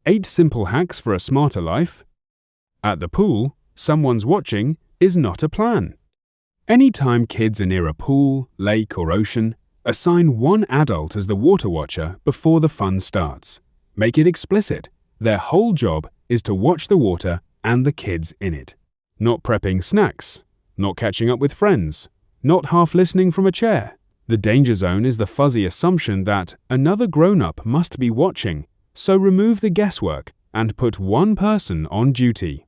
8 simple hacks for a smarter life. At the pool, someone's watching is not a plan. Anytime kids are near a pool, lake, or ocean, assign one adult as the water watcher before the fun starts. Make it explicit. Their whole job is to watch the water and the kids in it. Not prepping snacks, not catching up with friends, not half listening from a chair. The danger zone is the fuzzy assumption that another grown-up must be watching, so remove the guesswork and put one person on duty.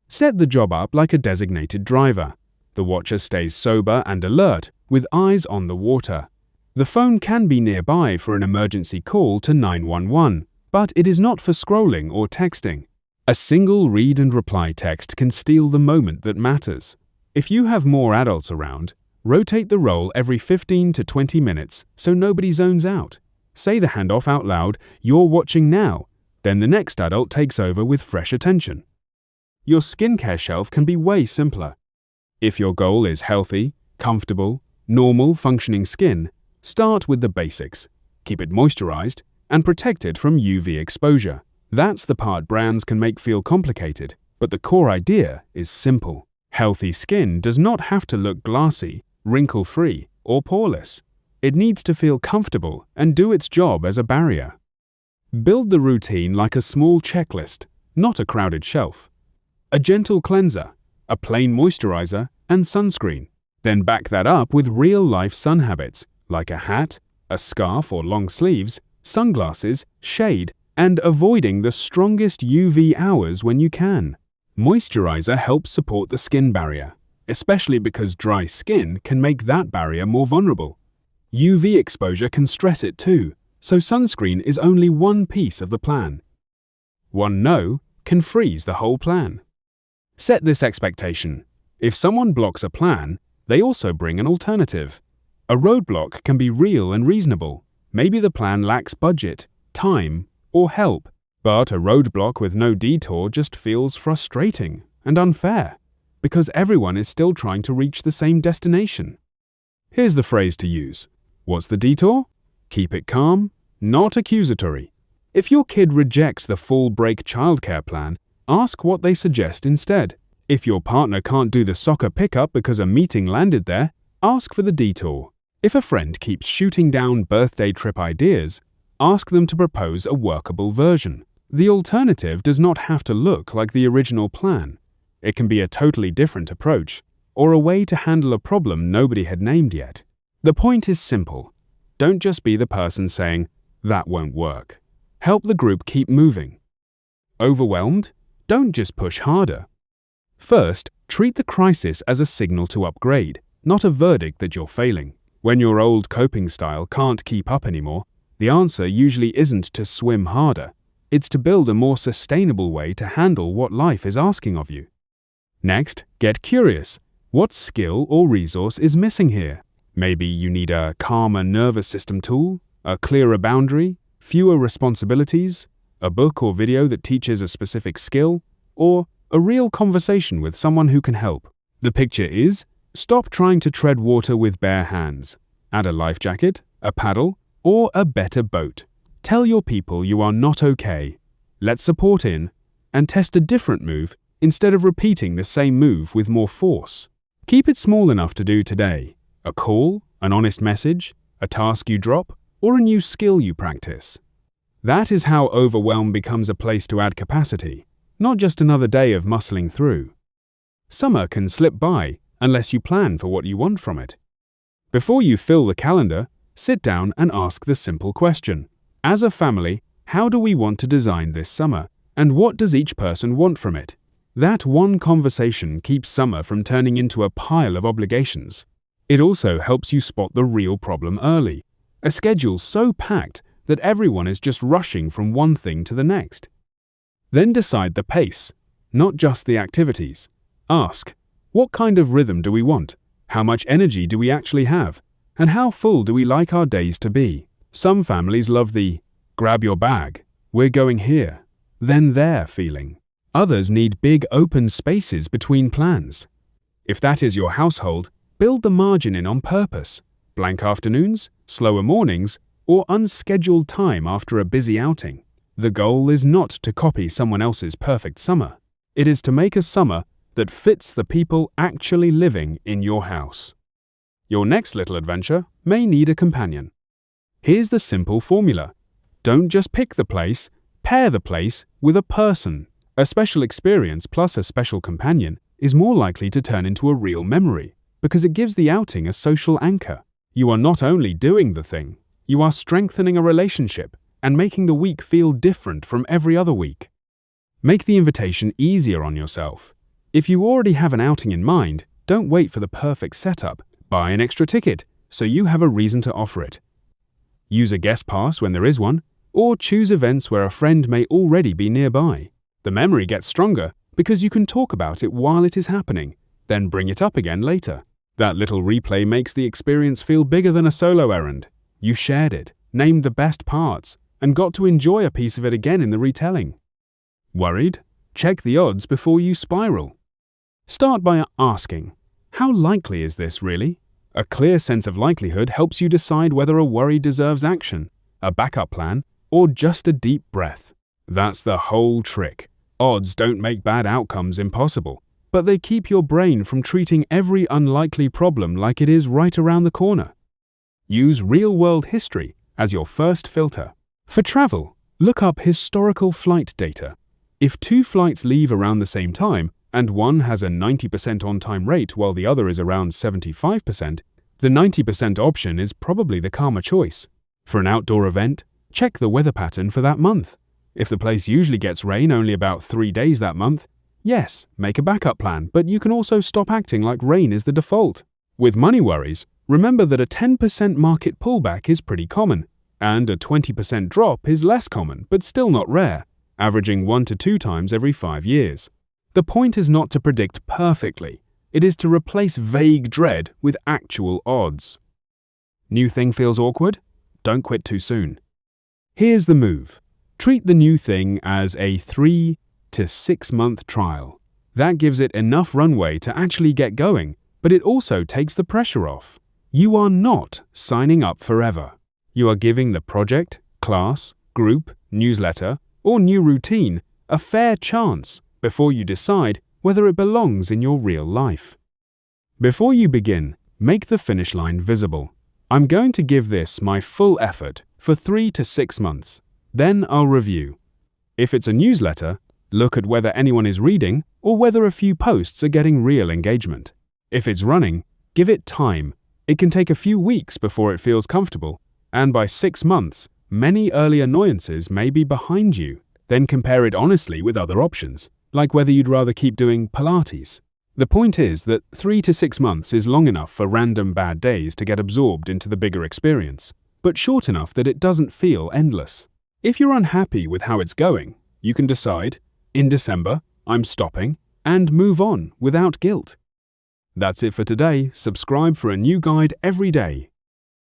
Set the job up like a designated driver. The watcher stays sober and alert, with eyes on the water. The phone can be nearby for an emergency call to 911, but it is not for scrolling or texting. A single read and reply text can steal the moment that matters. If you have more adults around, rotate the role every 15 to 20 minutes so nobody zones out. Say the handoff out loud, "You're watching now," then the next adult takes over with fresh attention. Your skincare shelf can be way simpler. If your goal is healthy, comfortable, normal functioning skin, start with the basics. Keep it moisturized and protected from UV exposure. That's the part brands can make feel complicated, but the core idea is simple. Healthy skin does not have to look glassy, wrinkle-free, or poreless. It needs to feel comfortable and do its job as a barrier. Build the routine like a small checklist, not a crowded shelf. A gentle cleanser, a plain moisturizer, and sunscreen. Then back that up with real-life sun habits, like a hat, a scarf or long sleeves, sunglasses, shade, and avoiding the strongest UV hours when you can. Moisturizer helps support the skin barrier, especially because dry skin can make that barrier more vulnerable. UV exposure can stress it too, so sunscreen is only one piece of the plan. One no can freeze the whole plan. Set this expectation. If someone blocks a plan, they also bring an alternative. A roadblock can be real and reasonable. Maybe the plan lacks budget, time, or help, but a roadblock with no detour just feels frustrating and unfair, because everyone is still trying to reach the same destination. Here's the phrase to use. What's the detour? Keep it calm, not accusatory. If your kid rejects the full break childcare plan, ask what they suggest instead. If your partner can't do the soccer pickup because a meeting landed there, ask for the detour. If a friend keeps shooting down birthday trip ideas, ask them to propose a workable version. The alternative does not have to look like the original plan. It can be a totally different approach, or a way to handle a problem nobody had named yet. The point is simple. Don't just be the person saying, "That won't work." Help the group keep moving. Overwhelmed? Don't just push harder. First, treat the crisis as a signal to upgrade, not a verdict that you're failing. When your old coping style can't keep up anymore, the answer usually isn't to swim harder. It's to build a more sustainable way to handle what life is asking of you. Next, get curious. What skill or resource is missing here? Maybe you need a calmer nervous system tool, a clearer boundary, fewer responsibilities, a book or video that teaches a specific skill, or a real conversation with someone who can help. The picture is, stop trying to tread water with bare hands. Add a life jacket, a paddle, or a better boat. Tell your people you are not okay. Let support in, and test a different move instead of repeating the same move with more force. Keep it small enough to do today. A call, an honest message, a task you drop, or a new skill you practice. That is how overwhelm becomes a place to add capacity, not just another day of muscling through. Summer can slip by unless you plan for what you want from it. Before you fill the calendar, sit down and ask the simple question. As a family, how do we want to design this summer, and what does each person want from it? That one conversation keeps summer from turning into a pile of obligations. It also helps you spot the real problem early, a schedule so packed that everyone is just rushing from one thing to the next. Then decide the pace, not just the activities. Ask, what kind of rhythm do we want? How much energy do we actually have? And how full do we like our days to be? Some families love the grab your bag, we're going here, then there feeling. Others need big open spaces between plans. If that is your household, build the margin in on purpose. Blank afternoons, slower mornings, or unscheduled time after a busy outing. The goal is not to copy someone else's perfect summer. It is to make a summer that fits the people actually living in your house. Your next little adventure may need a companion. Here's the simple formula. Don't just pick the place, pair the place with a person. A special experience plus a special companion is more likely to turn into a real memory because it gives the outing a social anchor. You are not only doing the thing, you are strengthening a relationship and making the week feel different from every other week. Make the invitation easier on yourself. If you already have an outing in mind, don't wait for the perfect setup. Buy an extra ticket so you have a reason to offer it. Use a guest pass when there is one, or choose events where a friend may already be nearby. The memory gets stronger because you can talk about it while it is happening, then bring it up again later. That little replay makes the experience feel bigger than a solo errand. You shared it, named the best parts, and got to enjoy a piece of it again in the retelling. Worried? Check the odds before you spiral. Start by asking, how likely is this really? A clear sense of likelihood helps you decide whether a worry deserves action, a backup plan, or just a deep breath. That's the whole trick. Odds don't make bad outcomes impossible, but they keep your brain from treating every unlikely problem like it is right around the corner. Use real-world history as your first filter. For travel, look up historical flight data. If 2 flights leave around the same time, and one has a 90% on-time rate while the other is around 75%, the 90% option is probably the calmer choice. For an outdoor event, check the weather pattern for that month. If the place usually gets rain only about 3 days that month, yes, make a backup plan, but you can also stop acting like rain is the default. With money worries, remember that a 10% market pullback is pretty common, and a 20% drop is less common but still not rare, averaging 1 to 2 times every 5 years. The point is not to predict perfectly, it is to replace vague dread with actual odds. New thing feels awkward? Don't quit too soon. Here's the move. Treat the new thing as a 3 to 6 month trial. That gives it enough runway to actually get going, but it also takes the pressure off. You are not signing up forever. You are giving the project, class, group, newsletter, or new routine a fair chance before you decide whether it belongs in your real life. Before you begin, make the finish line visible. I'm going to give this my full effort for 3 to 6 months. Then I'll review. If it's a newsletter, look at whether anyone is reading or whether a few posts are getting real engagement. If it's running, give it time. It can take a few weeks before it feels comfortable, and by 6 months, many early annoyances may be behind you. Then compare it honestly with other options, like whether you'd rather keep doing Pilates. The point is that 3 to 6 months is long enough for random bad days to get absorbed into the bigger experience, but short enough that it doesn't feel endless. If you're unhappy with how it's going, you can decide, in December, I'm stopping, and move on without guilt. That's it for today. Subscribe for a new guide every day.